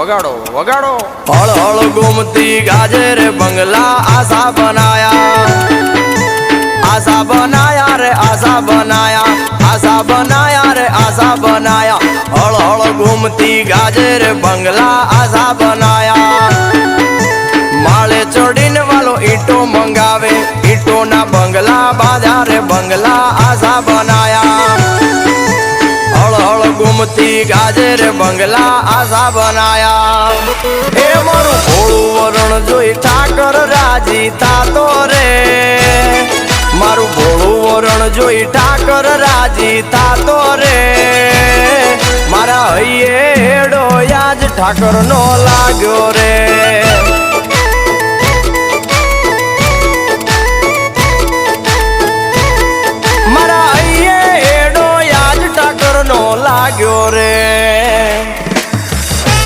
વગાડો વગાડો હળ હળ ગુમતી ગાજે રે બંગલા આશા બનાયા રે આશા બનાયા આશા બનાયા રે આશા બનાયા હળ હળ ગુમતી ગાજે રે બંગલા આશા બનાયા માળે ચડીને વાલો ઈંટો મંગાવે ઈંટોના બંગલા બાંધ્યા રે બંગલા આશા બનાયા હળ હળ ગુમતી ગાજે રે બંગલા આશા બનાયા એ મારું ભોળું વરણ જોઈ ઠાકર રાજી થાતો રે મારું ભોળું વરણ જોઈ ઠાકર રાજી થાતો રે મારા હૈયે હેડો યાજ ઠાકર નો લાગ્યો રે